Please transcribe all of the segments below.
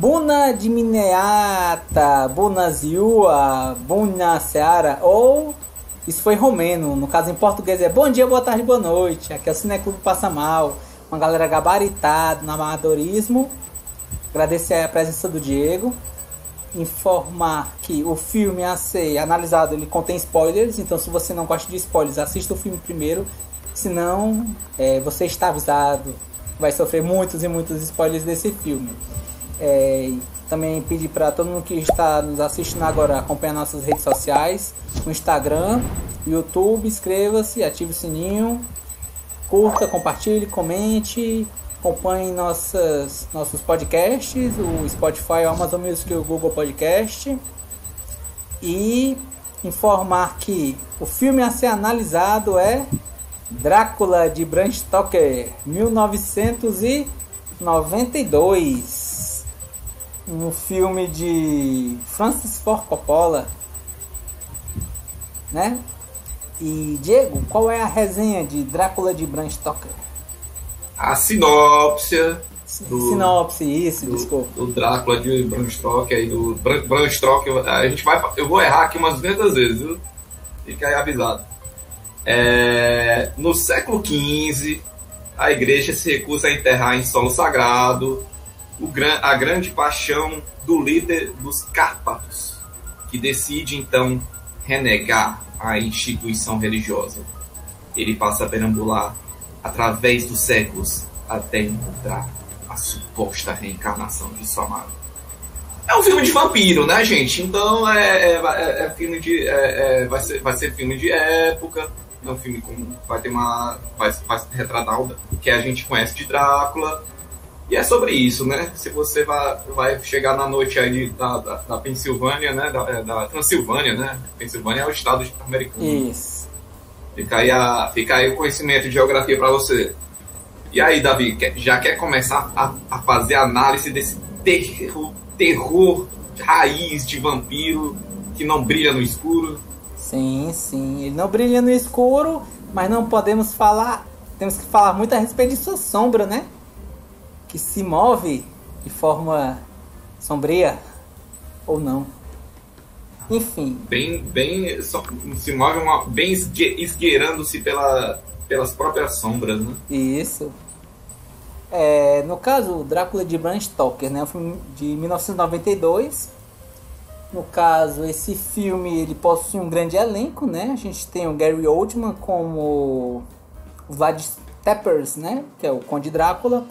Buna de Mineata, Bunaziua, Bunaseara, ou isso foi romeno, no caso em português é bom dia, boa tarde, boa noite. Aqui é o Cineclube Passa Mal, uma galera gabaritada no amadorismo. Agradecer a presença do Diego. Informar que o filme a ser analisado ele contém spoilers, então se você não gosta de spoilers, assista o filme primeiro, senão você está avisado, vai sofrer muitos e muitos spoilers desse filme. Também pedir para todo mundo que está nos assistindo agora acompanhar nossas redes sociais, no Instagram, YouTube, inscreva-se, ative o sininho, curta, compartilhe, comente, acompanhe nossos podcasts, o Spotify, o Amazon Music e o Google Podcast. E informar que o filme a ser analisado é Drácula de Bram Stoker, 1992. Um filme de Francis Ford Coppola, né? E Diego, qual é a resenha de Drácula de Bram Stoker? A sinopse desculpa. Do Drácula de Bram Stoker e do Bram Stoker, eu vou errar aqui umas 200 vezes, viu? Fica aí avisado. No século XV, a igreja se recusa a enterrar em solo sagrado a grande paixão do líder dos Cárpatos, que decide então renegar a instituição religiosa. Ele passa a perambular através dos séculos até encontrar a suposta reencarnação de sua amada. É um filme de vampiro, né, gente? Então filme de vai ser filme de época. É um filme com vai retratar o que a gente conhece de Drácula. E é sobre isso, né? Se você vai chegar na noite aí da Pensilvânia, né? Da Transilvânia, né? Pensilvânia é o estado americano. Isso. Fica aí o conhecimento de geografia para você. E aí, Davi, já quer começar a fazer análise desse terror raiz de vampiro que não brilha no escuro? Sim. Ele não brilha no escuro, mas não podemos falar... Temos que falar muito a respeito de sua sombra, né? Que se move de forma sombria ou não. Enfim. Se move bem esgueirando-se pelas próprias sombras, né? Isso. No caso, Drácula de Bram Stoker, né? Um filme de 1992. No caso, esse filme ele possui um grande elenco, né? A gente tem o Gary Oldman como o Vlad Tepes, né? Que é o Conde Drácula.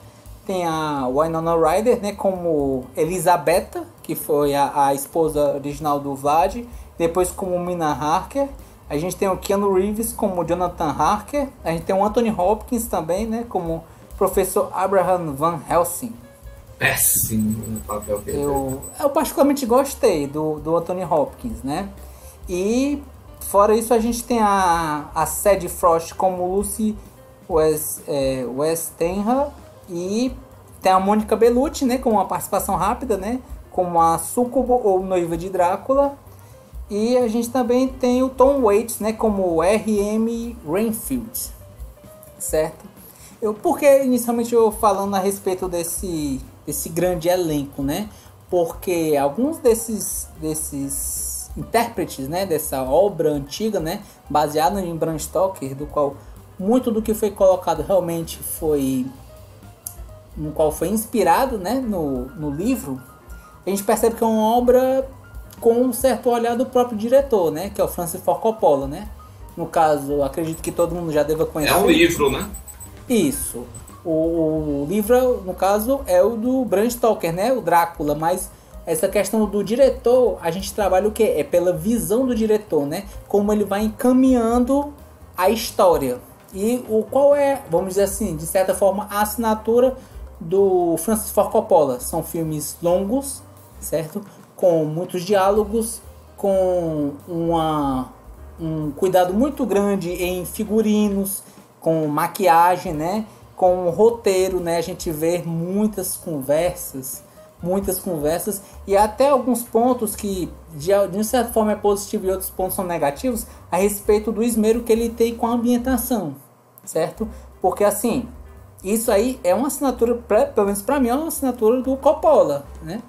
Tem a Winona Ryder, né, como Elisabetta, que foi a esposa original do Vlad. Depois como Mina Harker. A gente tem o Keanu Reeves como Jonathan Harker. A gente tem o Anthony Hopkins também, né, como Professor Abraham Van Helsing. Péssimo no papel que eu particularmente gostei do Anthony Hopkins, né? E fora isso a gente tem a Sadie Frost como Lucy Westenra. E tem a Mônica Bellucci, né, com uma participação rápida, né, como a Súcubo ou noiva de Drácula. E a gente também tem o Tom Waits, né, como R.M. Renfield, certo? Por que inicialmente eu falando a respeito desse grande elenco, né? Porque alguns desses intérpretes, né, dessa obra antiga, né, baseada em Bram Stoker, do qual muito do que foi colocado realmente foi... no qual foi inspirado, né, no livro, a gente percebe que é uma obra com um certo olhar do próprio diretor, né, que é o Francis Ford Coppola, né. No caso, acredito que todo mundo já deva conhecer. É um livro, né? Isso. O livro, no caso, é o do Bram Stoker, né, o Drácula, mas essa questão do diretor, a gente trabalha o quê? É pela visão do diretor, né, como ele vai encaminhando a história. E qual é, vamos dizer assim, de certa forma, a assinatura do Francis Ford Coppola? São filmes longos, certo? Com muitos diálogos, com um cuidado muito grande em figurinos, com maquiagem, né? Com um roteiro, né? A gente vê muitas conversas e até alguns pontos que de certa forma é positivo e outros pontos são negativos a respeito do esmero que ele tem com a ambientação, certo? Porque assim, isso aí é uma assinatura, pelo menos para mim, é uma assinatura do Coppola, né?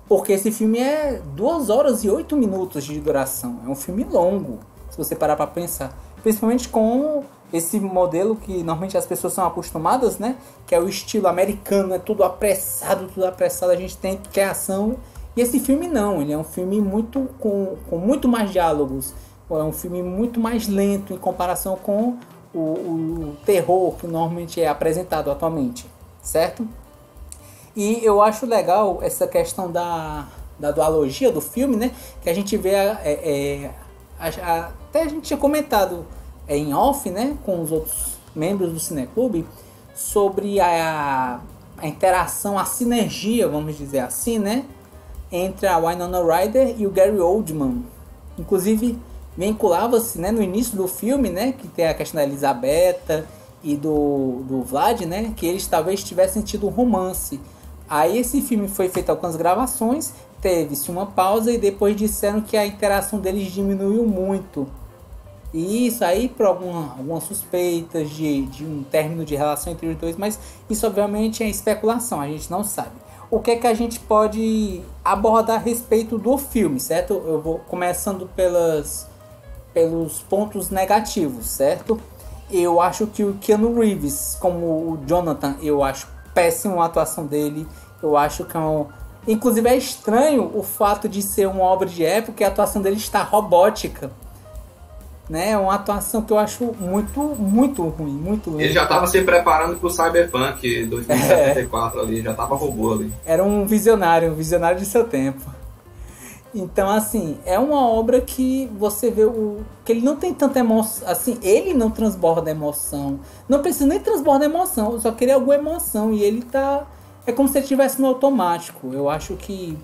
Porque esse filme é 2 horas e 8 minutos de duração. É um filme longo, se você parar pra pensar. Principalmente com esse modelo que normalmente as pessoas são acostumadas, né? Que é o estilo americano, é tudo apressado, a gente tem que quer ação. E esse filme não, ele é um filme muito com muito mais diálogos. É um filme muito mais lento em comparação com o terror que normalmente é apresentado atualmente, certo? E eu acho legal essa questão da dualogia do filme, né? Que a gente vê, até a gente tinha comentado em off, né? Com os outros membros do Cineclube, sobre a interação, a sinergia, vamos dizer assim, né? Entre a Winona Ryder e o Gary Oldman. Inclusive, vinculava-se, né, no início do filme, né? Que tem a questão da Elisabetta e do Vlad, né? Que eles talvez tivessem tido um romance. Aí esse filme foi feito algumas gravações, teve-se uma pausa e depois disseram que a interação deles diminuiu muito. E isso aí por algumas suspeitas de um término de relação entre os dois, mas isso obviamente é especulação, a gente não sabe. O que é que a gente pode abordar a respeito do filme, certo? Eu vou começando pelos pontos negativos, certo? Eu acho que o Keanu Reeves, como o Jonathan, eu acho péssimo a atuação dele. Eu acho que inclusive é estranho o fato de ser uma obra de época e a atuação dele está robótica. Né? É uma atuação que eu acho muito, muito ruim, muito ruim. Ele já estava se preparando para o Cyberpunk 2074 ali, já estava robô ali. Era um visionário de seu tempo. Então, assim, é uma obra que você vê que ele não tem tanta emoção, assim, ele não transborda emoção. Não precisa nem transbordar emoção, eu só queria alguma emoção. E ele tá... É como se ele estivesse no automático. Eu acho que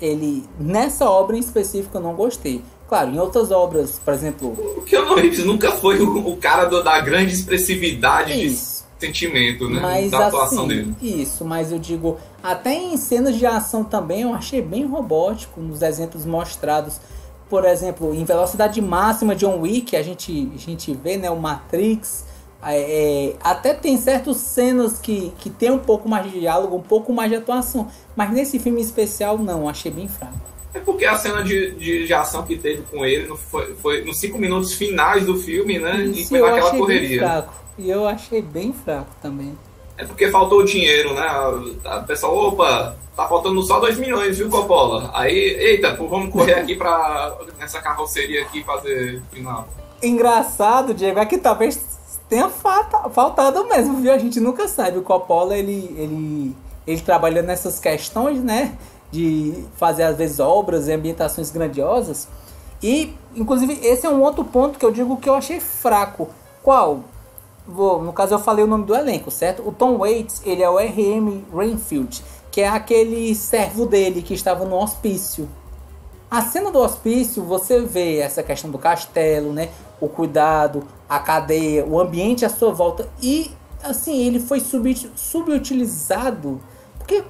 ele... Nessa obra em específico eu não gostei. Claro, em outras obras, por exemplo... O Keanu Reeves nunca foi o cara da grande expressividade isso. De sentimento, né? Mas, da atuação assim, dele. Isso, mas eu digo... Até em cenas de ação também eu achei bem robótico nos exemplos mostrados. Por exemplo, em Velocidade Máxima, John Wick, a gente vê, né, o Matrix. Até tem certas cenas que tem um pouco mais de diálogo, um pouco mais de atuação. Mas nesse filme especial, não, achei bem fraco. É porque a cena de ação que teve com ele foi nos 5 minutos finais do filme, né? Isso, e foi naquela correria. Bem fraco. E eu achei bem fraco também. É porque faltou dinheiro, né? A pessoa, opa, tá faltando só 2 milhões, viu, Coppola? Aí, eita, pô, vamos correr aqui nessa carroceria aqui fazer final. Engraçado, Diego, é que talvez tenha faltado mesmo, viu? A gente nunca sabe. O Coppola, ele trabalha nessas questões, né? De fazer, às vezes, obras e ambientações grandiosas. E, inclusive, esse é um outro ponto que eu digo que eu achei fraco. Qual? No caso, eu falei o nome do elenco, certo? O Tom Waits, ele é o R.M. Renfield, que é aquele servo dele que estava no hospício. A cena do hospício, você vê essa questão do castelo, né? O cuidado, a cadeia, o ambiente à sua volta. E, assim, ele foi subutilizado. Porque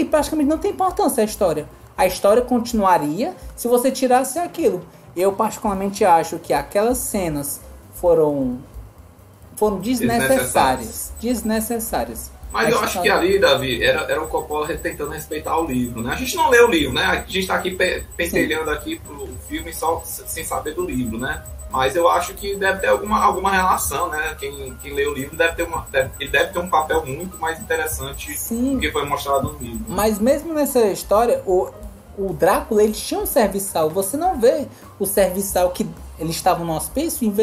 praticamente não tem importância a história. A história continuaria se você tirasse aquilo. Eu particularmente acho que aquelas cenas foram desnecessárias. Mas eu acho que ali, Davi, era o Coppola tentando respeitar o livro, né? A gente não lê o livro, né? A gente tá aqui pentelhando aqui pro filme só sem saber do livro, né? Mas eu acho que deve ter alguma relação, né? Quem lê o livro ele deve ter um papel muito mais interessante do que foi mostrado no livro. Mas mesmo nessa história, o Drácula, ele tinha um serviçal. Você não vê o serviçal que ele estava no hospício.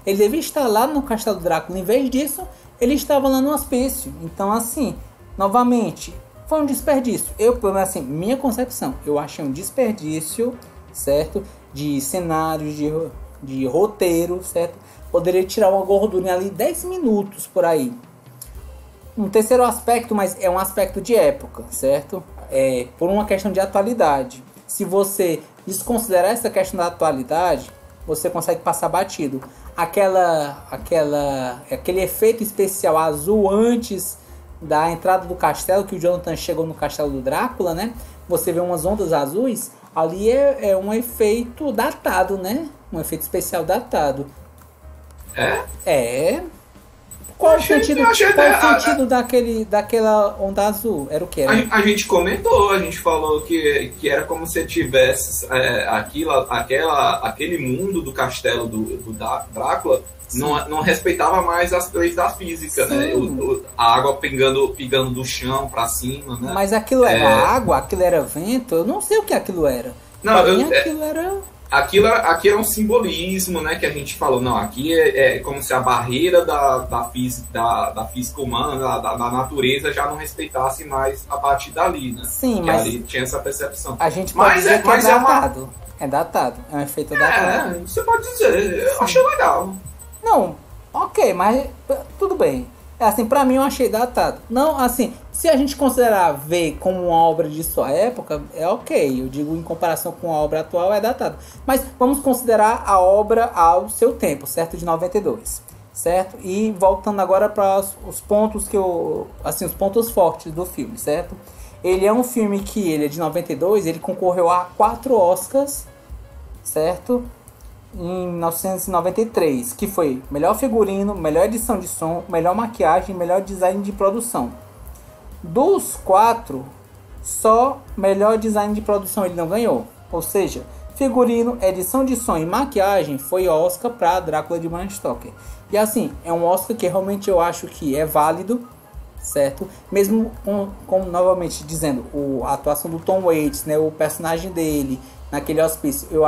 Ele devia estar lá no Castelo do Drácula. Em vez disso, ele estava lá no hospício. Então, assim, novamente, foi um desperdício. Assim, minha concepção, eu achei um desperdício, certo? De cenários, de roteiro, certo? Poderia tirar uma gordurinha ali 10 minutos por aí. Um terceiro aspecto, mas é um aspecto de época, certo? Por uma questão de atualidade. Se você desconsiderar essa questão da atualidade, você consegue passar batido. Aquele efeito especial azul antes da entrada do castelo, que o Jonathan chegou no castelo do Drácula, né? Você vê umas ondas azuis, ali é um efeito datado, né? Um efeito especial datado. É? Qual o sentido daquela onda azul? Era o que? A gente comentou, a gente falou que era como se tivesse aquele mundo do castelo do Drácula não respeitava mais as leis da física, né? A água pingando do chão para cima, né? Mas aquilo era água, aquilo era vento, eu não sei o que aquilo era. Não, aquilo era... Aqui é um simbolismo, né, que a gente falou, não, aqui é como se a barreira da física humana, da natureza, já não respeitasse mais a partir dali, né? Sim, que mas ali tinha essa percepção. A gente pode dizer que é datado. É datado, é um efeito datado. Você pode dizer, eu achei legal. Não, ok, mas tudo bem. Assim, pra mim eu achei datado. Não, assim, se a gente considerar ver como uma obra de sua época, é ok. Eu digo, em comparação com a obra atual, é datado. Mas vamos considerar a obra ao seu tempo, certo? De 92, certo? E voltando agora para os pontos os pontos fortes do filme, certo? Ele é um filme que ele é de 92, ele concorreu a 4 Oscars, certo? Em 1993, que foi melhor figurino, melhor edição de som, melhor maquiagem, melhor design de produção. Dos 4, só melhor design de produção ele não ganhou. Ou seja, figurino, edição de som e maquiagem foi Oscar para Drácula de Bram Stoker. E assim, é um Oscar que realmente eu acho que é válido, certo? Mesmo com novamente dizendo, a atuação do Tom Waits, né, o personagem dele naquele hospício, eu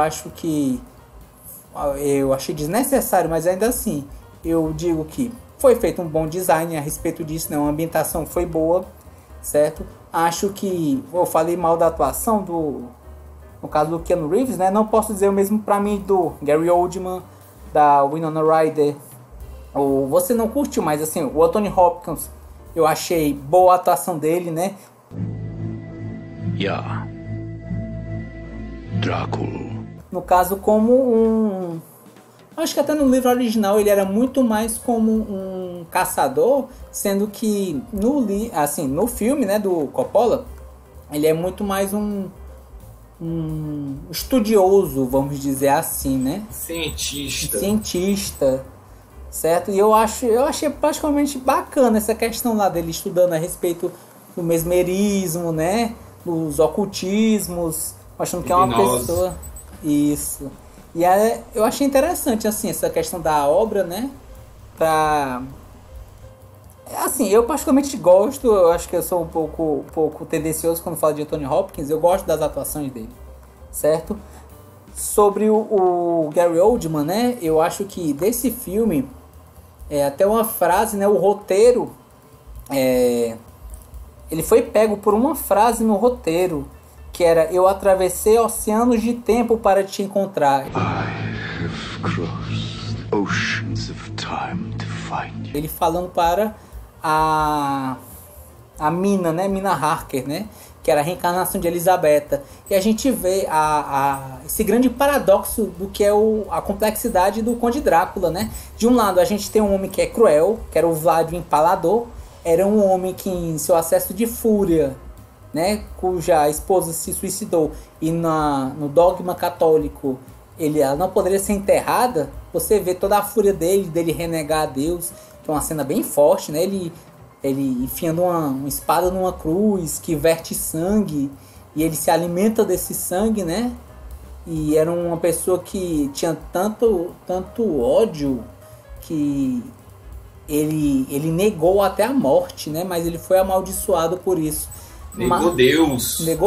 achei desnecessário, mas ainda assim eu digo que foi feito um bom design a respeito disso, né? A ambientação foi boa, certo? Acho que eu falei mal da atuação no caso do Keanu Reeves, né? Não posso dizer o mesmo para mim do Gary Oldman, da Winona Ryder. Ou você não curtiu, mas assim, o Anthony Hopkins, eu achei boa a atuação dele, né? Yeah. Drácula. No caso, como acho que até no livro original ele era muito mais como um caçador, sendo que no filme, né, do Coppola, ele é muito mais um estudioso, vamos dizer assim, né? Cientista, certo? E eu achei praticamente bacana essa questão lá dele estudando a respeito do mesmerismo, né? Dos ocultismos, achando que é uma pessoa... Isso. E eu achei interessante, assim, essa questão da obra, né? Assim, eu particularmente gosto, eu acho que eu sou um pouco tendencioso quando falo de Anthony Hopkins, eu gosto das atuações dele, certo? Sobre o Gary Oldman, né? Eu acho que desse filme, até uma frase, né? O roteiro, ele foi pego por uma frase no roteiro, que era: eu atravessei oceanos de tempo para te encontrar. I have crossed oceans of time to find you. Ele falando para a Mina, né? Mina Harker, né? Que era a reencarnação de Elisabetta. E a gente vê esse grande paradoxo do que é a complexidade do Conde Drácula, né? De um lado, a gente tem um homem que é cruel, que era o Vlad o Empalador. Era um homem que, em seu acesso de fúria, né, cuja esposa se suicidou, e no dogma católico ela não poderia ser enterrada, você vê toda a fúria dele renegar a Deus, que é uma cena bem forte, né? Ele enfiando uma espada numa cruz que verte sangue, e ele se alimenta desse sangue, né? E era uma pessoa que tinha tanto ódio que ele negou até a morte, né? Mas ele foi amaldiçoado por isso. Negou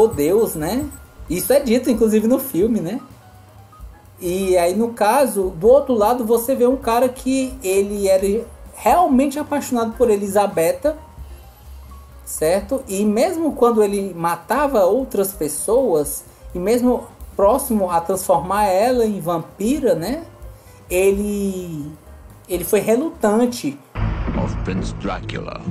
Deus, né? Isso é dito, inclusive, no filme, né? E aí, no caso, do outro lado, você vê um cara que ele era realmente apaixonado por Elisabetta, certo? E mesmo quando ele matava outras pessoas, e mesmo próximo a transformar ela em vampira, né? Ele foi relutante. Of Prince Dracula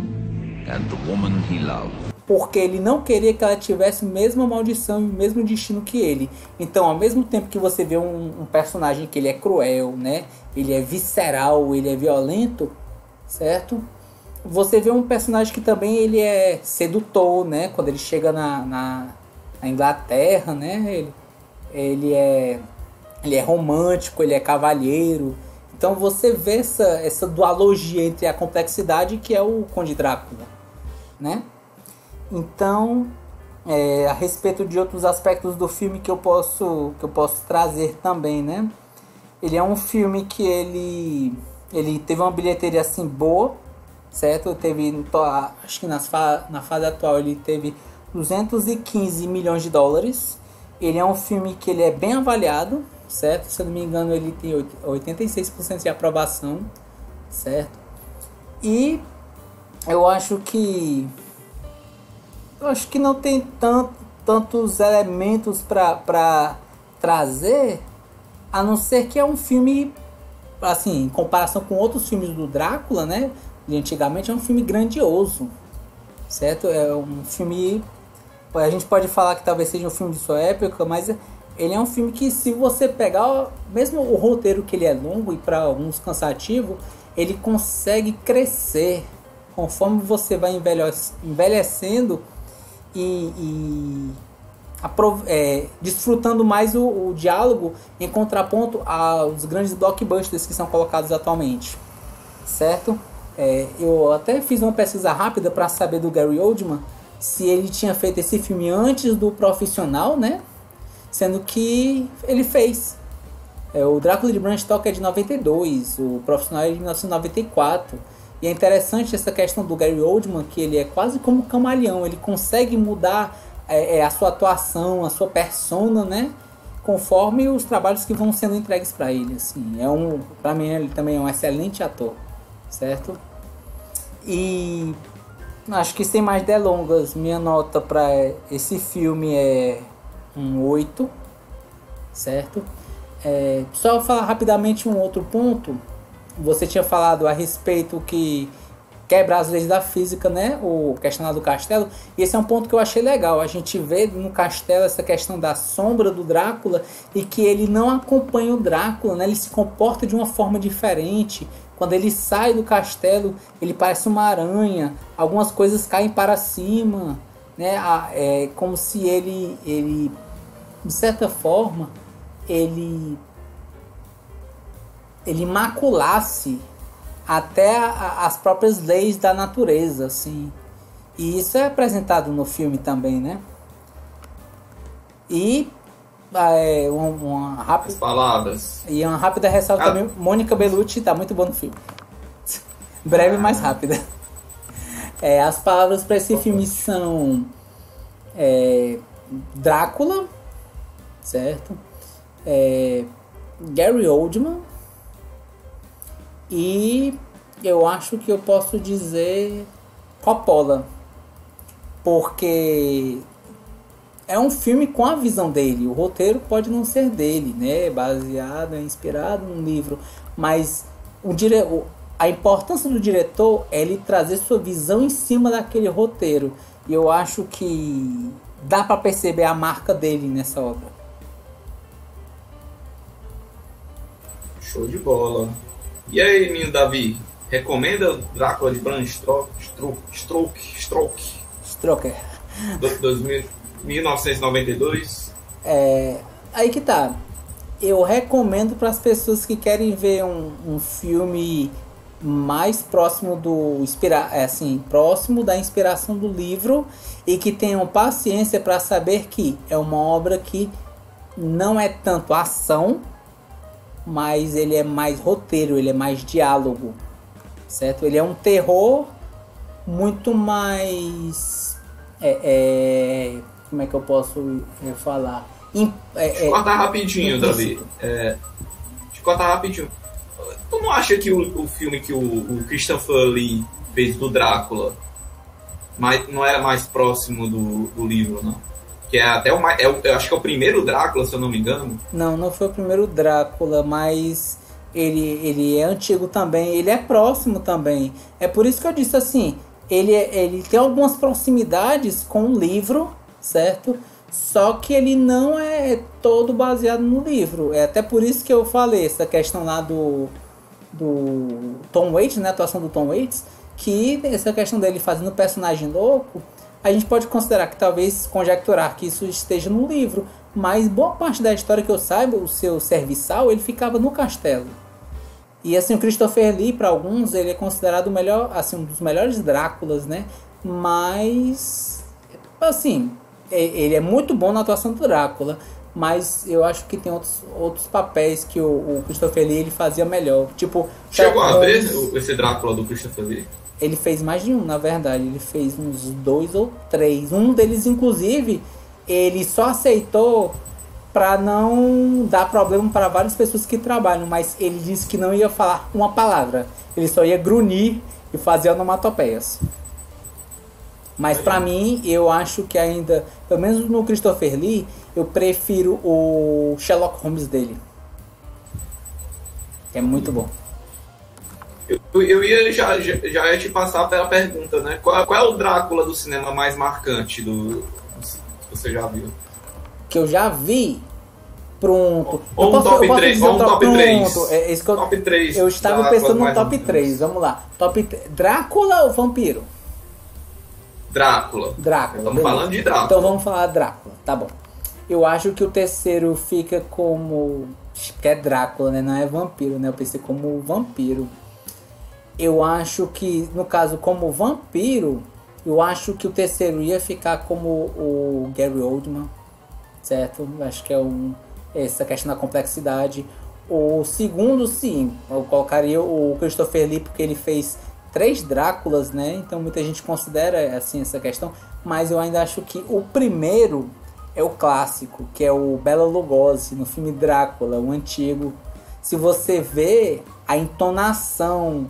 and the woman he loved. Porque ele não queria que ela tivesse a mesma maldição e o mesmo destino que ele. Então, ao mesmo tempo que você vê um personagem que ele é cruel, né? Ele é visceral, ele é violento, certo? Você vê um personagem que também ele é sedutor, né? Quando ele chega na Inglaterra, né? Ele é romântico, ele é cavalheiro. Então você vê essa dualogia entre a complexidade que é o Conde Drácula, né? Então, a respeito de outros aspectos do filme que eu posso trazer também, né? Ele é um filme que ele teve uma bilheteria assim boa, certo? Acho que na fase atual ele teve 215 milhões de dólares. Ele é um filme que ele é bem avaliado, certo? Se eu não me engano, ele tem 86% de aprovação, certo? E eu acho que não tem tantos elementos para trazer, a não ser que é um filme, assim, em comparação com outros filmes do Drácula, né? De antigamente, é um filme grandioso, certo? É um filme, a gente pode falar que talvez seja um filme de sua época, mas ele é um filme que, se você pegar, mesmo o roteiro que ele é longo e para alguns cansativo, ele consegue crescer conforme você vai envelhecendo e desfrutando mais o diálogo em contraponto aos grandes blockbusters que são colocados atualmente, certo? Eu até fiz uma pesquisa rápida para saber do Gary Oldman se ele tinha feito esse filme antes do Profissional, né? Sendo que ele fez. O Drácula de Bram Stoker é de 92, o Profissional é de 1994. E é interessante essa questão do Gary Oldman, que ele é quase como um camaleão, ele consegue mudar a sua atuação, a sua persona, né? Conforme os trabalhos que vão sendo entregues para ele. Assim. Para mim, ele também é um excelente ator, certo? E acho que sem mais delongas, minha nota para esse filme é um 8, certo? Só falar rapidamente um outro ponto. Você tinha falado a respeito que quebra as leis da física, né? O questão lá do castelo. E esse é um ponto que eu achei legal. A gente vê no castelo essa questão da sombra do Drácula e que ele não acompanha o Drácula, né? Ele se comporta de uma forma diferente. Quando ele sai do castelo, ele parece uma aranha. Algumas coisas caem para cima, né? É como se ele de certa forma, ele maculasse até as próprias leis da natureza, assim. E isso é apresentado no filme também, né? E uma rápida palavras. E uma rápida ressalva também, Mônica Bellucci tá muito boa no filme. Breve, mais rápida. As palavras para esse filme são Drácula, certo? Gary Oldman. E eu acho que eu posso dizer Coppola, porque é um filme com a visão dele. O roteiro pode não ser dele, né? Baseado, inspirado num livro, mas a importância do diretor é ele trazer sua visão em cima daquele roteiro. E eu acho que dá para perceber a marca dele nessa obra. Show de bola. E aí, menino Davi, recomenda Drácula de Bram Stoker. 1992? Aí que tá. Eu recomendo para as pessoas que querem ver um filme mais próximo próximo da inspiração do livro e que tenham paciência para saber que é uma obra que não é tanto ação, mas ele é mais roteiro, ele é mais diálogo, certo? Ele é um terror muito mais... como é que eu posso falar? Deixa eu cortar rapidinho, Davi. Deixa eu cortar rapidinho. Tu não acha que o filme que o Christopher Lee fez do Drácula não era mais próximo do livro, não? Que é até eu acho que é o primeiro Drácula, se eu não me engano. Não foi o primeiro Drácula, mas ele é antigo também, ele é próximo também. É por isso que eu disse assim, ele tem algumas proximidades com o livro, certo? Só que ele não é todo baseado no livro. É até por isso que eu falei essa questão lá do Tom Waits, né? A atuação do Tom Waits, que essa questão dele fazendo personagem louco, a gente pode considerar que talvez conjecturar que isso esteja no livro, mas boa parte da história que eu saiba, o seu serviçal, ele ficava no castelo. E assim, o Christopher Lee, para alguns, ele é considerado o melhor, assim, um dos melhores Dráculas, né? Mas, assim, ele é muito bom na atuação do Drácula, mas eu acho que tem outros papéis que o Christopher Lee ele fazia melhor. Tipo, chegou a ver esse Drácula do Christopher Lee? Ele fez mais de um, na verdade. Ele fez uns 2 ou 3. Um deles, inclusive, ele só aceitou para não dar problema para várias pessoas que trabalham, mas ele disse que não ia falar uma palavra. Ele só ia grunhir e fazer onomatopeias. Mas para mim, eu acho que ainda, pelo menos no Christopher Lee, eu prefiro o Sherlock Holmes dele. É muito bom. Eu ia já ia te passar pela pergunta, né? Qual é o Drácula do cinema mais marcante que você já viu? Que eu já vi. Pronto. Ou um top 3. Ou um top 3. Top 3. Eu estava pensando no top 3. Vamos lá. Drácula ou Vampiro? Drácula. Estamos falando de Drácula. Então vamos falar Drácula. Tá bom. Eu acho que o terceiro fica como... que é Drácula, né? Não é Vampiro, né? Eu pensei como Vampiro. Eu acho que, no caso, como Vampiro, eu acho que o terceiro ia ficar como o Gary Oldman, certo? Acho que é essa questão da complexidade. O segundo, sim, eu colocaria o Christopher Lee, porque ele fez 3 Dráculas, né? Então muita gente considera assim essa questão, mas eu ainda acho que o primeiro é o clássico, que é o Bela Lugosi, no filme Drácula, o antigo. Se você vê a entonação,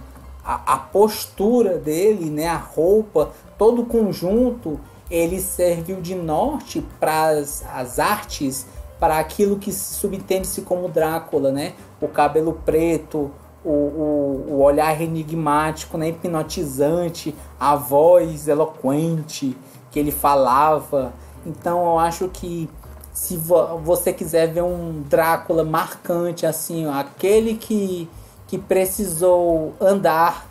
a postura dele, né, a roupa, todo o conjunto, ele serviu de norte para as artes, para aquilo que se subentende-se como Drácula, né? O cabelo preto, o olhar enigmático, né, hipnotizante, a voz eloquente que ele falava. Então eu acho que se você quiser ver um Drácula marcante, assim, ó, aquele que precisou andar,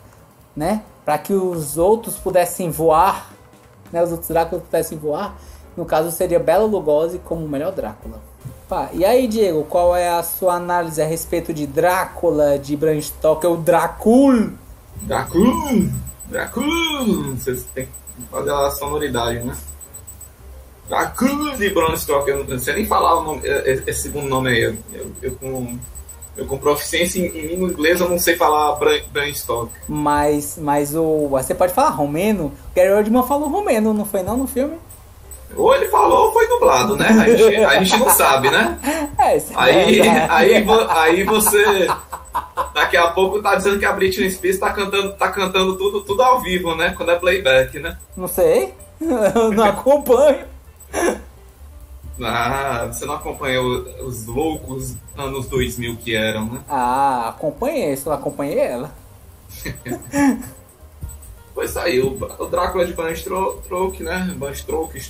né, para que os outros pudessem voar, né, os outros Dráculas pudessem voar, no caso seria Bela Lugosi como o melhor Drácula. E aí, Diego, qual é a sua análise a respeito de Drácula, de Bram Stoker, o Drácula? Vocês têm que fazer a sonoridade, né? Drácula de Bram Stoker, eu não sei nem falar o nome, esse segundo nome aí. Eu com proficiência em língua inglesa, eu não sei falar Bram Stoker. Mas você pode falar romeno? O Gary Oldman falou romeno, não foi não no filme? Ou ele falou ou foi dublado, né? A gente não sabe, né? Aí você daqui a pouco tá dizendo que a Britney Spears tá cantando tudo ao vivo, né? Quando é playback, né? Não sei, eu não acompanho. Você não acompanhou os loucos anos 2000 que eram, né? Acompanhei, só acompanhei ela. Pois saiu o Drácula de Bram Stoker, né? Bram Stoker.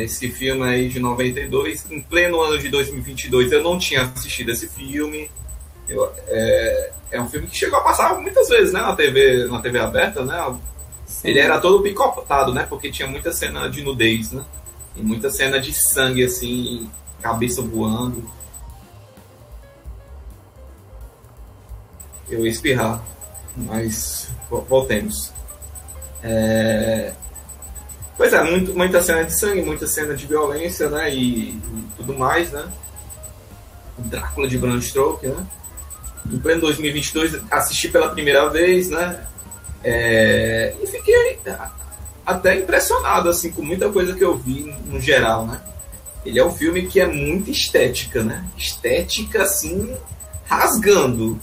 Esse filme aí de 92, em pleno ano de 2022, eu não tinha assistido esse filme. É um filme que chegou a passar muitas vezes, né? Na TV aberta, né? Sim. Ele era todo picotado, né? Porque tinha muita cena de nudez, né? E muita cena de sangue, assim, cabeça voando. Eu ia espirrar, mas voltemos. Pois é, muita cena de sangue, muita cena de violência, né? E tudo mais, né? O Drácula de Bram Stoker, né? Em pleno 2022, assisti pela primeira vez, né? E fiquei até impressionado, assim, com muita coisa que eu vi no geral, né? Ele é um filme que é muito estética, né? Estética, assim, rasgando.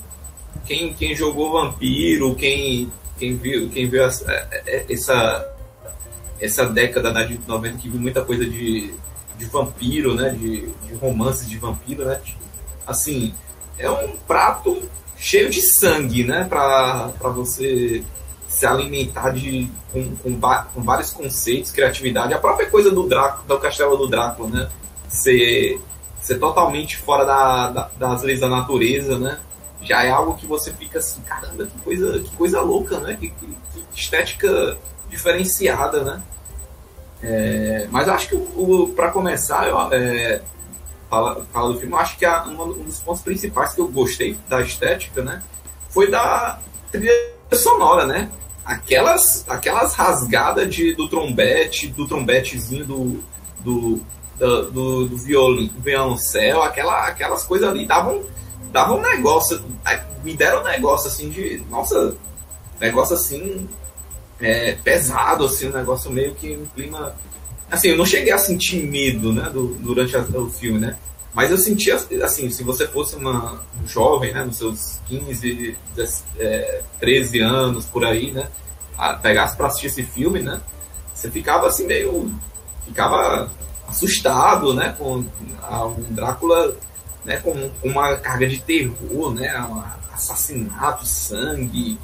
Quem jogou Vampiro, quem viu essa década da década de 90 que viu muita coisa de vampiro, né? De romances de vampiro, né? Assim, é um prato cheio de sangue, né? Pra você se alimentar com vários conceitos, criatividade. A própria coisa do Castelo do Drácula, né? Ser totalmente fora das leis da natureza, né? Já é algo que você fica assim, caramba, que coisa louca, né? Que estética diferenciada, né? Mas acho que para começar, fala do filme, eu acho que um dos pontos principais que eu gostei da estética, né, foi da trilha sonora, né? Aquelas rasgadas do trombetezinho do violoncelo, aquelas coisas ali davam um negócio, me deram um negócio assim de, nossa, negócio assim pesado, assim, um negócio meio que um clima, assim, eu não cheguei a sentir medo, né, durante o filme, né, mas eu sentia, assim, se você fosse um jovem, né, nos seus 15, 13 anos, por aí, né, pegasse pra assistir esse filme, né, você ficava assim ficava assustado, né, com um Drácula, né, com uma carga de terror, né, assassinato, sangue,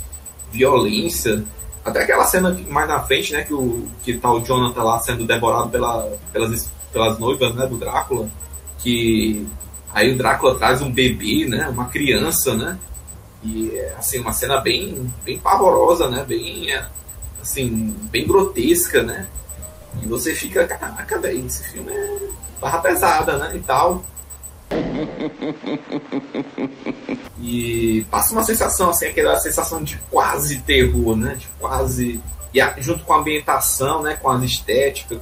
violência. Até aquela cena mais na frente, né, que tá o Jonathan lá sendo devorado pelas noivas, né, do Drácula, que aí o Drácula traz um bebê, né, uma criança, né, e assim, uma cena bem pavorosa, né, bem assim, bem grotesca, né, e você fica, caraca, velho, esse filme é barra pesada, né, e tal. E passa uma sensação, assim, aquela sensação de quase terror, né, de quase, e junto com a ambientação, né, com a estética,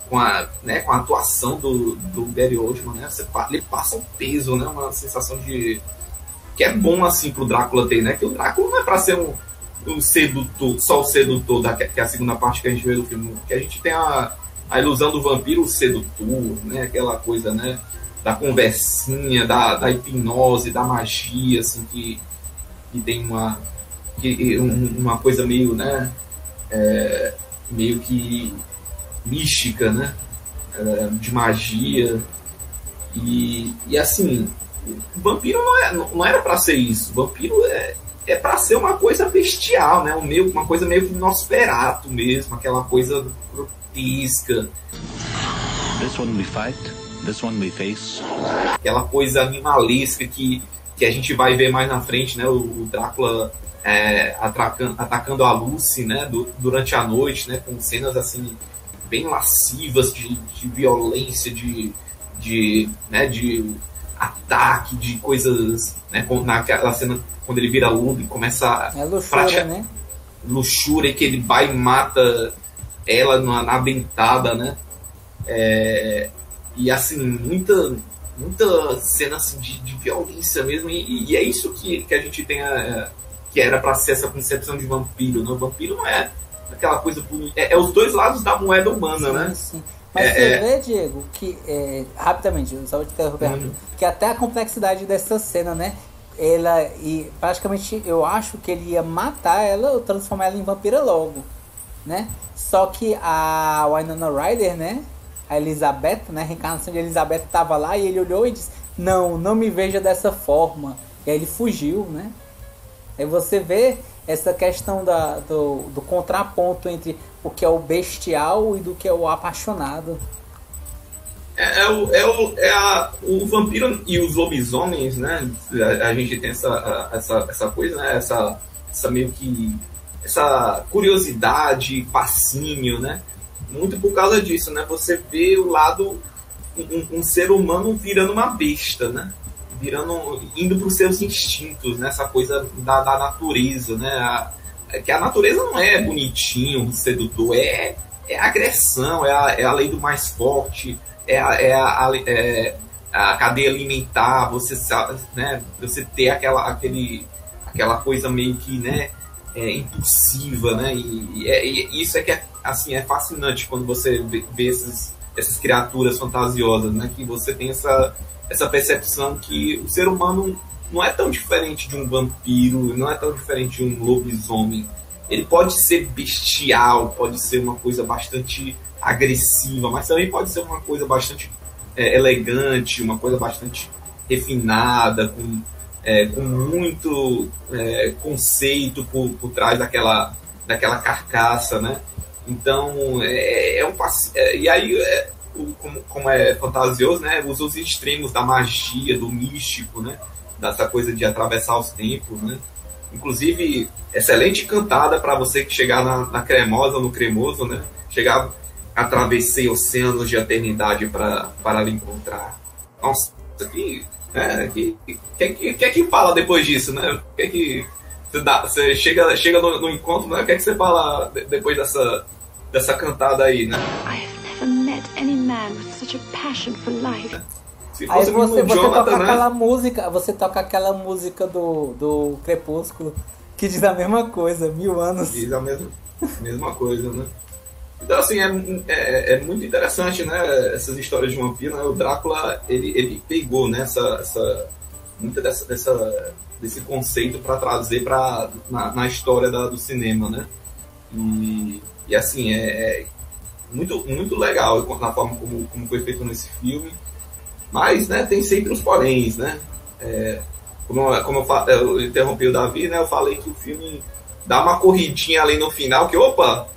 com a atuação do Gary Oldman, né, ele passa um peso, né, uma sensação de que é bom, assim, pro Drácula ter, né, que o Drácula não é pra ser um sedutor, só o sedutor, que é a segunda parte que a gente vê do filme, que a gente tem a ilusão do vampiro, o sedutor, né, aquela coisa, né, da conversinha, da hipnose, da magia, assim, que tem uma coisa meio, né, meio que mística, né, de magia, e assim, o vampiro não era pra ser isso, o vampiro é pra ser uma coisa bestial, né, uma coisa meio que Nosferatu mesmo, aquela coisa grotesca. This one we fight. This one we face. Aquela coisa animalesca que a gente vai ver mais na frente, né? O Drácula atacando a Lucy, né? Durante a noite, né? Com cenas assim bem lascivas de violência, de ataque, de coisas, né? Naquela cena quando ele vira lobo e começa a luxúria, né? Luxúria, que ele vai e mata ela na dentada, né? E assim, muita cena assim, de violência mesmo, e é isso que a gente tem, que era pra ser essa concepção de vampiro, né? O vampiro não é aquela coisa bonita, é os dois lados da moeda humana, né? Sim. Mas você vê, Diego, que rapidamente, só vou te interromper, que até a complexidade dessa cena, né? E praticamente eu acho que ele ia matar ela ou transformar ela em vampira logo, né? Só que a Winona Ryder, né? A Elizabeth, né? A reencarnação de Elizabeth estava lá e ele olhou e disse: não me veja dessa forma. E aí ele fugiu, né? Aí você vê essa questão do contraponto entre o que é o bestial e do que é o apaixonado. O vampiro e os lobisomens, né? A gente tem essa coisa, né? Essa meio que essa curiosidade, fascínio, né? Muito por causa disso, né? Você vê o lado um ser humano virando uma besta, né? Indo para os seus instintos, né? Essa coisa da natureza, né? Que a natureza não é bonitinho, sedutor, é agressão, é a lei do mais forte, a cadeia alimentar, você sabe, né? Você ter aquela coisa meio que, né? Impulsiva, né? E isso que é fascinante quando você vê essas criaturas fantasiosas, né? Que você tem essa percepção que o ser humano não é tão diferente de um vampiro, não é tão diferente de um lobisomem. Ele pode ser bestial, pode ser uma coisa bastante agressiva, mas também pode ser uma coisa bastante elegante, uma coisa bastante refinada, com muito conceito por trás daquela carcaça, né? Então, e aí, como é fantasioso, né? Usa os extremos da magia, do místico, né? Dessa coisa de atravessar os tempos, né? Inclusive, excelente cantada para você que chegar na Cremosa, no Cremoso, né? Atravessei oceanos de eternidade para lhe encontrar. nossa, que fala depois disso, né? Que você chega no encontro, né? O que é que você fala depois dessa cantada aí, né? I have never met any man with such a passion for life. Se Aí fosse você Jonathan, toca né? aquela música, você toca aquela música do Crepúsculo que diz a mesma coisa, 1000 anos. Diz a mesma coisa, né? Então, assim, é muito interessante, né? Essas histórias de vampiro, né? O Drácula, ele pegou, né? Muito desse conceito para trazer na história do cinema, né? E assim, é muito, muito legal na forma como foi feito nesse filme. Mas, né, tem sempre os poréns, né? Como eu interrompi o Davi, né? Eu falei que o filme dá uma corridinha ali no final, que, opa,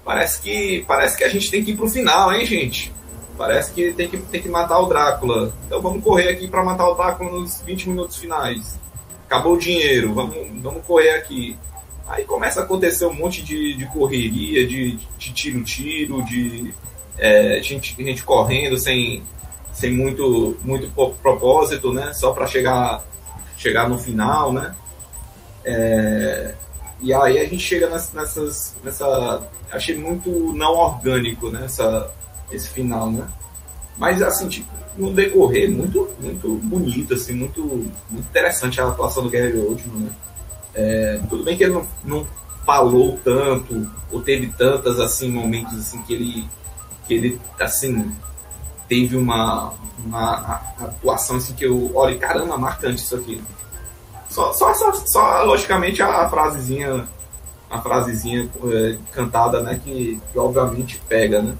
parece que a gente tem que ir pro final, hein, gente? Parece que tem que matar o Drácula. Então vamos correr aqui para matar o Drácula nos 20 minutos finais. Acabou o dinheiro, vamos correr aqui. Aí começa a acontecer um monte de correria, de tiro, de gente correndo sem muito propósito, né? Só para chegar no final, né? E aí a gente chega achei muito não orgânico, né? Esse final, né? Mas assim, tipo, no decorrer, muito, muito bonito, assim, muito, muito interessante a atuação do Gary Oldman, né? Tudo bem que ele não falou tanto, ou teve tantas, assim, momentos, assim, que ele assim, teve uma atuação, assim, que eu, olha, caramba, marcante isso aqui. Só logicamente, a frasezinha cantada, né, que obviamente pega, né?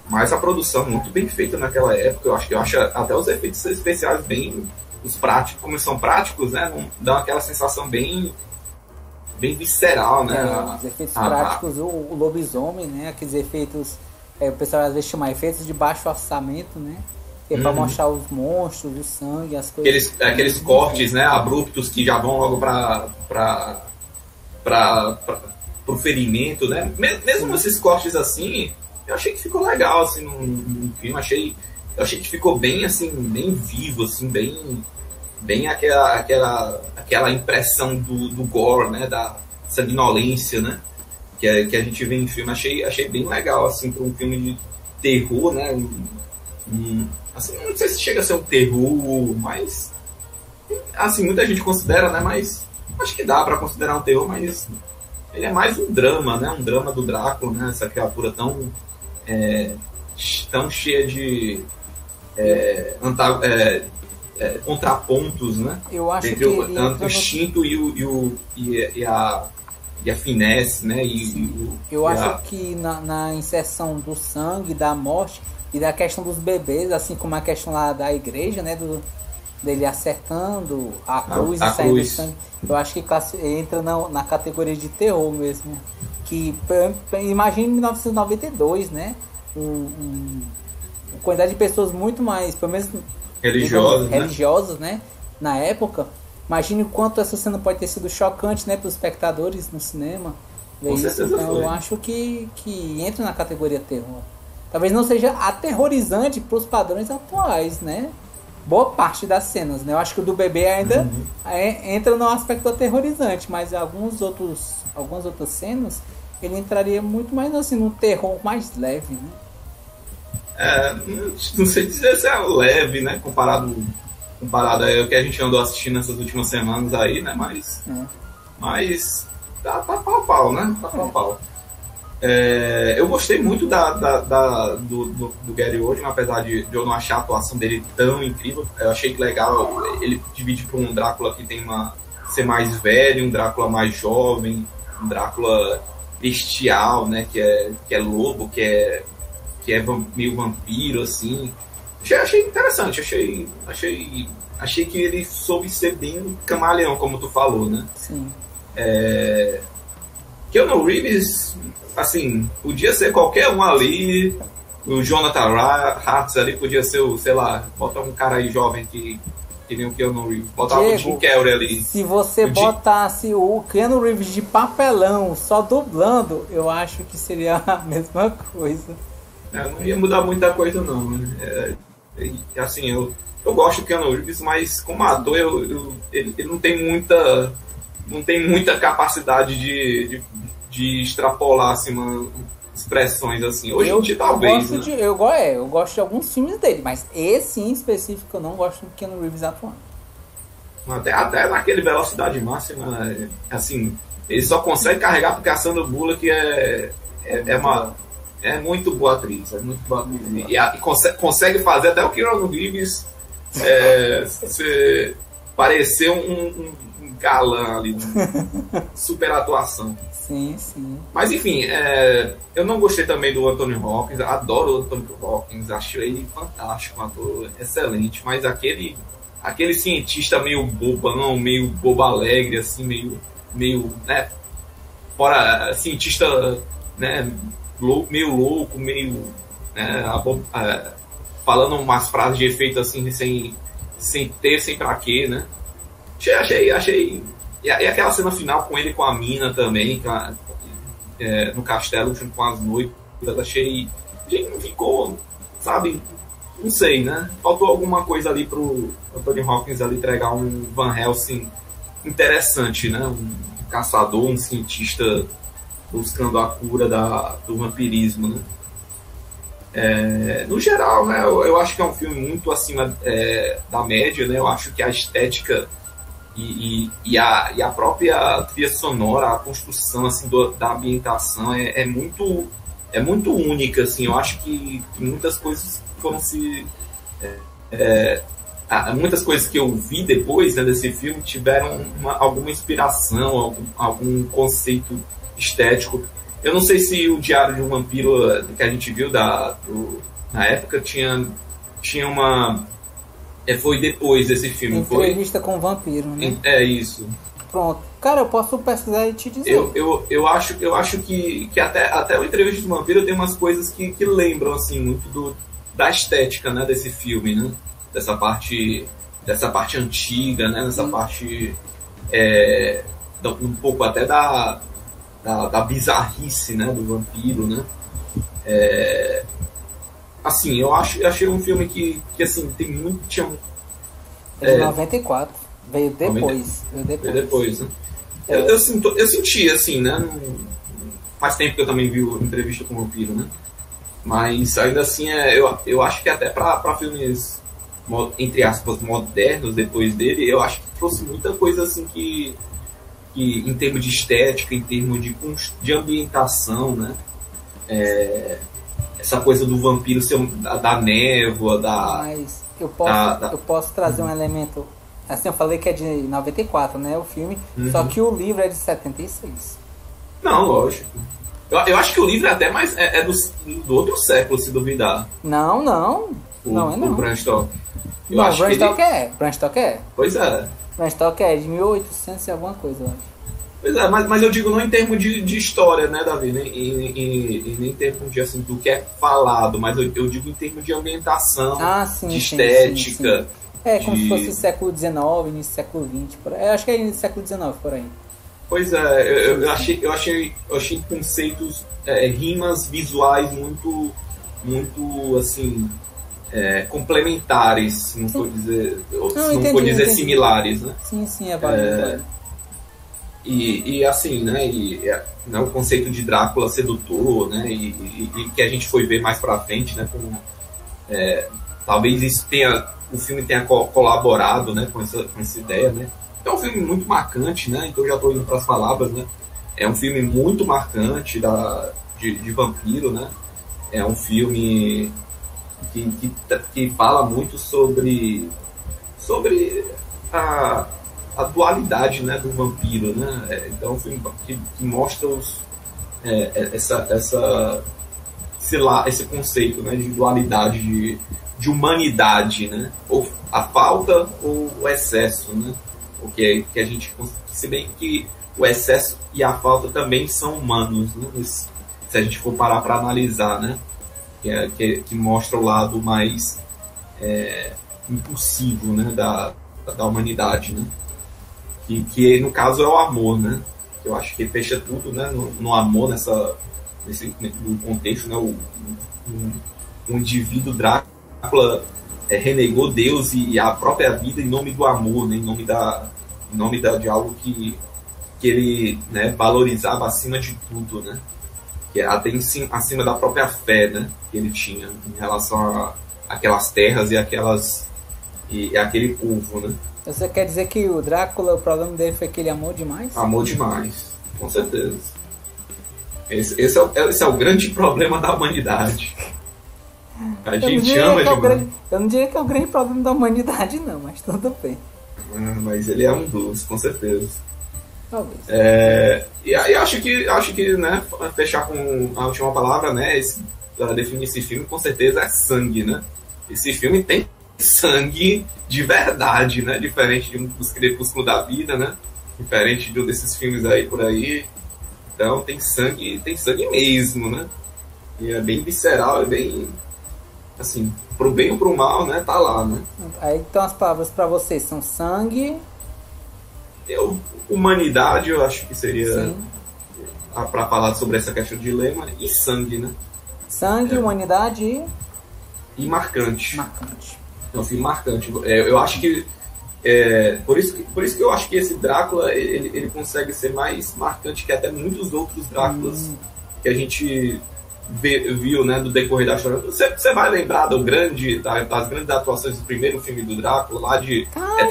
Mas a produção muito bem feita naquela época, eu acho até os efeitos especiais bem, os práticos, como são práticos, né, dão aquela sensação bem visceral, né? Os efeitos práticos, o lobisomem, né, aqueles efeitos, o pessoal às vezes chama efeitos de baixo orçamento, né, que é pra mostrar os monstros, o sangue, as coisas. Aqueles cortes, né, abruptos que já vão logo pro ferimento, né? Mesmo esses cortes assim, eu achei que ficou legal, assim, no filme. Eu achei que ficou bem, assim, bem vivo, assim, bem aquela impressão do gore, né? Da sanguinolência, né? Que a gente vê em filme. Achei bem legal, assim, para um filme de terror, né? Assim, não sei se chega a ser um terror, mas... Assim, muita gente considera, né? Mas acho que dá para considerar um terror, mas... Ele é mais um drama, né? Um drama do Drácula, né? Essa criatura tão cheia de contrapontos, né? Eu acho entre o instinto e a finesse, né? Eu acho que na inserção do sangue, da morte e da questão dos bebês, assim como a questão lá da igreja, né? Dele acertando a cruz e saindo sangue, eu acho que entra na categoria de terror mesmo. Que imagine 1992, né? Uma quantidade de pessoas muito mais, pelo menos religiosas, né? Na época. Imagine o quanto essa cena pode ter sido chocante, né, para os espectadores no cinema. Então eu acho que entra na categoria terror. Talvez não seja aterrorizante para os padrões atuais, né? Boa parte das cenas, né? Eu acho que o do bebê ainda entra no aspecto aterrorizante, mas algumas outras cenas ele entraria muito mais assim no terror mais leve, né? Não sei dizer se é leve, né? Comparado ao que a gente andou assistindo nessas últimas semanas aí, né? Mas tá pau a pau, né? Tá pau a pau. Eu gostei muito do Gary Oldman, apesar de eu não achar a atuação dele tão incrível. Eu achei que legal ele dividir para um Drácula que tem ser mais velho, um Drácula mais jovem, um Drácula bestial, né? Que é lobo, que é meio vampiro, assim. Achei interessante, achei que ele soube ser bem camaleão, como tu falou, né? Sim. Keanu Reeves, assim, podia ser qualquer um ali. O Jonathan Hartz ali podia ser sei lá, bota um cara aí jovem que nem o Keanu Reeves. Botava o Jim Carrey ali. Se você botasse o Keanu Reeves de papelão, só dublando, eu acho que seria a mesma coisa. Não ia mudar muita coisa, não. Assim, Eu gosto do Keanu Reeves, mas como ator ele não tem muita capacidade de extrapolar assim, expressões assim. Hoje em dia talvez. Eu gosto de alguns filmes dele, mas esse em específico eu não gosto do Keanu Reeves atuando. Até naquele Velocidade Máxima, assim, ele só consegue carregar porque a Sandra Bullock é muito boa atriz, e consegue fazer até o Keanu Reeves parecer um galã ali, super atuação. Sim, sim. Mas enfim, eu não gostei também do Anthony Hopkins, adoro o Anthony Hopkins, acho ele fantástico, um ator excelente, mas aquele cientista meio bobão, meio bobo alegre, assim, meio né, fora cientista, né, meio louco, meio né, falando umas frases de efeito assim, sem pra quê, né? Achei. E aquela cena final com ele e com a mina também, no castelo, junto com as noivas, achei. Não ficou, sabe? Não sei, né? Faltou alguma coisa ali pro Anthony Hopkins ali entregar um Van Helsing interessante, né? Um caçador, um cientista buscando a cura do vampirismo, né? No geral, né? Eu acho que é um filme muito acima da média, né? Eu acho que a estética e a própria trilha sonora, a construção assim, da ambientação é muito única, assim. Eu acho que muitas coisas foram muitas coisas que eu vi depois, né, desse filme tiveram alguma inspiração, algum conceito estético. Eu não sei se o Diário de um Vampiro que a gente viu na época tinha uma... foi depois desse filme. Entrevista com o Vampiro, né? É isso. Pronto. Cara, eu posso pesquisar e te dizer. Eu acho que até o Entrevista com o Vampiro tem umas coisas que lembram assim, muito da estética, né, desse filme, né? Dessa parte antiga, né? Dessa parte um pouco até da bizarrice, né, do vampiro, né? Assim, eu achei um filme que assim, tem muito... De 94. Veio depois. Veio depois, né? Eu senti, assim, né? Faz tempo que eu também vi Entrevista com o Vampiro, né? Mas ainda assim, eu acho que até para filmes, entre aspas, modernos depois dele, eu acho que trouxe muita coisa assim que em termos de estética, em termos de ambientação, né? Essa coisa do vampiro ser da névoa, Mas eu posso trazer um elemento. Assim, eu falei que é de 94, né? O filme. Uhum. Só que o livro é de 76. Não, lógico. Eu acho que o livro é até mais. É do outro século, se duvidar. Não. Não é não. O Bram Stoker. Não, o Bram Stoker Bram Stoker é. Pois é. Bram Stoker é de 1800 e alguma coisa, eu acho. Pois é, mas eu digo não em termos de história, né, Davi? E nem em termos de, assim, do que é falado, mas eu digo em termos de ambientação, de estética. Sim. Como se fosse século XIX, início do século XX, por aí. Eu acho que é início do século XIX, por aí. Pois é, eu achei conceitos, rimas visuais muito assim, complementares, se não for dizer, entendi. Similares, né? Sim, é válido. E assim, né, o conceito de Drácula sedutor, né, e que a gente foi ver mais pra frente, né, como talvez o filme tenha colaborado, né, com essa ideia, né. É um filme muito marcante, né, então já estou indo para as palavras, né. É um filme muito marcante de vampiro, né. É um filme que fala muito sobre a dualidade, né, do vampiro, né. Então é um filme que mostra esse conceito, né, de dualidade, de humanidade, né, ou a falta ou o excesso, né, porque que a gente, se bem que o excesso e a falta também são humanos, né, se a gente for parar para analisar, né, que mostra o lado mais impulsivo, né, da humanidade, né, que no caso é o amor, né, eu acho que fecha tudo, né, no amor, nesse contexto, né, o indivíduo Drácula renegou Deus e a própria vida em nome do amor, né? Em nome de algo que ele, né, valorizava acima de tudo, né? Que é até acima da própria fé, né, que ele tinha em relação a aquelas terras e aquele povo, né? Você quer dizer que o Drácula, o problema dele foi que ele amou demais? Amou demais, com certeza. Esse é o grande problema da humanidade. A gente ama demais. Eu não diria que é o grande problema da humanidade, não, mas tudo bem. Mas ele é um dos, com certeza. Talvez. E aí acho que, né, fechar com a última palavra, né, para definir esse filme, com certeza é sangue, né? Esse filme tem sangue de verdade, né? Diferente de dos Crepúsculo da Vida, né? Diferente desses filmes aí por aí. Então tem sangue mesmo, né? E é bem visceral, é bem, assim, pro bem ou pro mal, né? Tá lá, né? Aí então as palavras para vocês são sangue... Humanidade, eu acho que seria para falar sobre essa questão de dilema, e sangue, né? Sangue, humanidade e marcante. Marcante. É um filme marcante. Eu acho que por isso que eu acho que esse Drácula ele consegue ser mais marcante que até muitos outros Dráculas que a gente viu, né, do decorrer da história. Você vai lembrar das grandes atuações do primeiro filme do Drácula, lá de... Calma,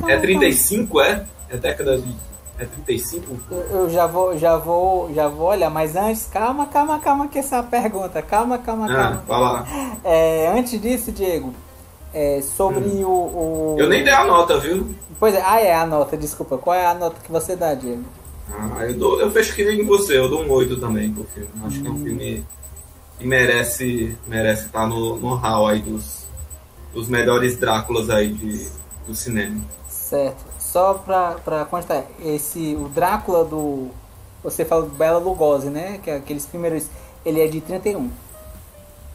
é 35, é? É década de... É 35? Eu já vou olhar, mas antes, calma, que essa é a pergunta. Calma. Vai lá. Antes disso, Diego, sobre o... Eu nem dei a nota, viu? Pois é, a nota, desculpa. Qual é a nota que você dá, Diego? Eu fecho que nem você, eu dou um 8 também pro filme. Acho que é um filme que merece estar no hall aí dos melhores Dráculas aí do cinema. Certo. Só pra constar, o Drácula do... Você fala do Bela Lugosi, né? Que é aqueles primeiros... Ele é de 31.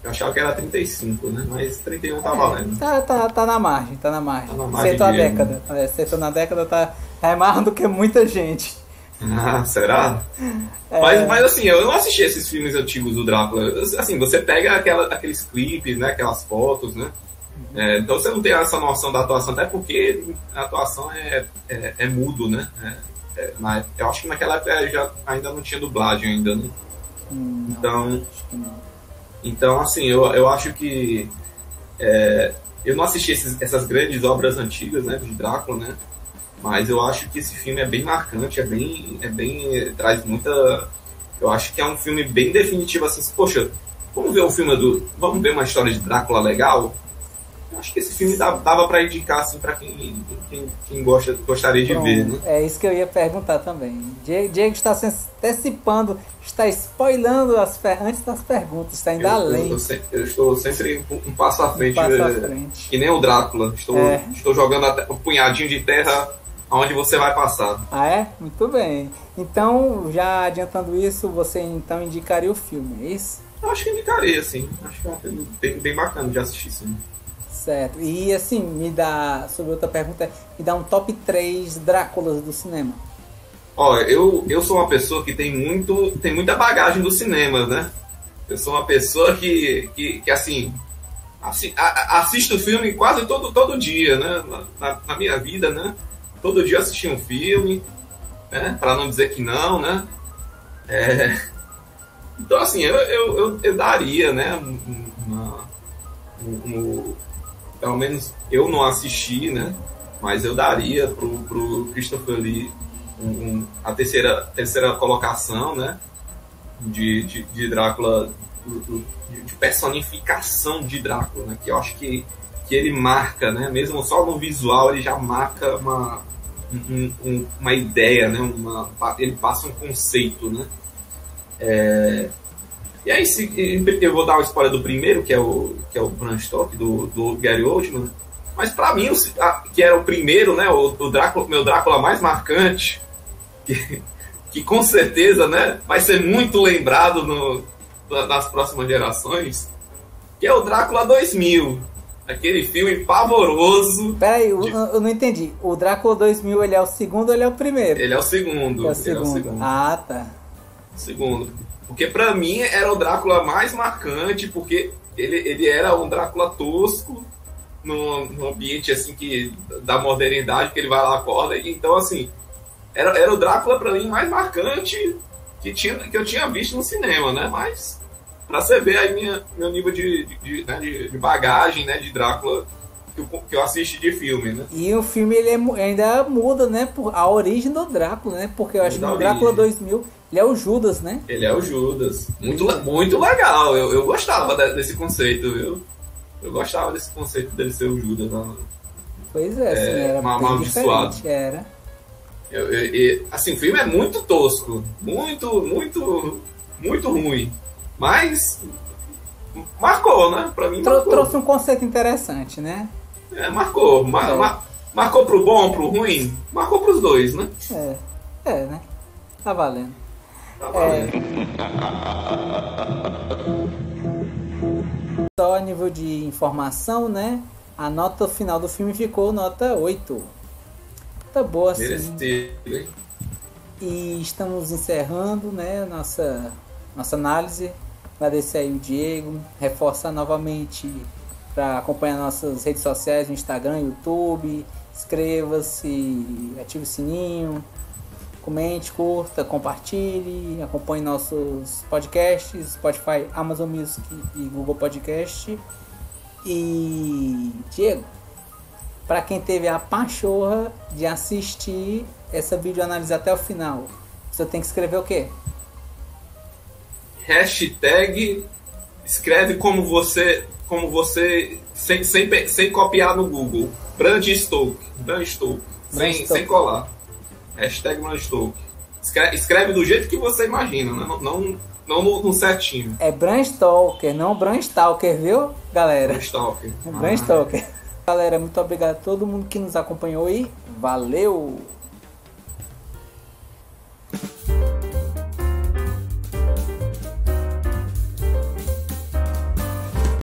Eu achava que era 35, né? Mas 31 tá valendo. Tá na margem. Tá na margem Acertou a década. Acertou na década, tá mais do que muita gente. Será? Mas assim, eu não assisti esses filmes antigos do Drácula. Assim, você pega aqueles clipes, né? Aquelas fotos, né? Então você não tem essa noção da atuação, até porque a atuação é mudo, né? Eu acho que naquela época ainda não tinha dublagem ainda, né? Então assim, eu acho que eu não assisti essas grandes obras antigas, né, de Drácula, né? Mas eu acho que esse filme é bem marcante, traz muita... Eu acho que é um filme bem definitivo, assim, poxa, vamos ver uma história de Drácula legal? Eu acho que esse filme dava pra indicar, assim, pra quem gostaria de ver, né? É isso que eu ia perguntar também. Diego está se antecipando, está spoilando antes das perguntas, está indo além. Eu estou sempre um passo à frente, que nem o Drácula. Estou jogando um punhadinho de terra aonde você vai passar. Muito bem. Então, já adiantando isso, você então indicaria o filme, é isso? Eu acho que indicaria, sim. Acho que é um filme bem bacana de assistir, sim. Certo. E assim, sobre outra pergunta, me dá um top 3 Dráculas do cinema. Eu sou uma pessoa que tem muita bagagem do cinema, né? Eu sou uma pessoa que assim, assisto filme quase todo dia, né? Na minha vida, né? Todo dia assisti um filme, né? Para não dizer que não, né? Então, assim, eu daria, né? Pelo menos eu não assisti, né? Mas eu daria pro Christopher Lee a terceira colocação, né? De Drácula, de personificação de Drácula, né? Que eu acho que ele marca, né? Mesmo só no visual, ele já marca uma ideia, né? Ele passa um conceito, né? E aí, eu vou dar uma spoiler do primeiro, que é o Bram Stoker, do Gary Oldman. Mas pra mim, que era o primeiro, né, o Drácula, meu Drácula mais marcante, que com certeza, né, vai ser muito lembrado nas próximas gerações, que é o Drácula 2000. Aquele filme pavoroso. Peraí, eu não entendi. O Drácula 2000, ele é o segundo ou ele é o primeiro? Ele é o segundo. É o segundo. Ah, tá. Segundo. Porque pra mim era o Drácula mais marcante, porque ele era um Drácula tosco, num ambiente assim que da modernidade, que ele vai lá, acorda. Então, assim, era o Drácula pra mim mais marcante que eu tinha visto no cinema, né? Mas pra você ver aí meu nível de bagagem, né, de Drácula que eu assisti de filme, né? E o filme ele ainda muda, né, por a origem do Drácula, né? Porque eu acho que no Drácula 2000 ele é o Judas, né? Ele é o Judas. Muito legal. Eu gostava desse conceito, viu? Eu gostava desse conceito dele ser o Judas. Pois é, assim, era mal diferente, era. Assim, o filme é muito tosco. Muito, muito, muito ruim. Mas marcou, né? Pra mim marcou. Trouxe um conceito interessante, né? Marcou. Marcou pro bom, pro ruim? Marcou pros dois, né? Né? Tá valendo. Só a nível de informação, né? A nota final do filme ficou nota 8. Tá boa, assim. Merecido. E estamos encerrando, né, nossa análise. Agradecer aí o Diego, reforçar novamente para acompanhar nossas redes sociais, no Instagram, YouTube. Inscreva-se, ative o sininho, comente, curta, compartilhe, acompanhe nossos podcasts, Spotify, Amazon Music e Google Podcast. E Diego, para quem teve a pachorra de assistir essa videoanálise até o final, você tem que escrever o quê? Hashtag escreve como você sem copiar no Google. Bram Stoker. Sem colar. Hashtag Bram Stoker. Escreve do jeito que você imagina, né? Não no certinho. É Bram Stoker, não Bram Stalker, viu, galera? Bram Stoker. Bram Stoker. Galera, muito obrigado a todo mundo que nos acompanhou aí. Valeu!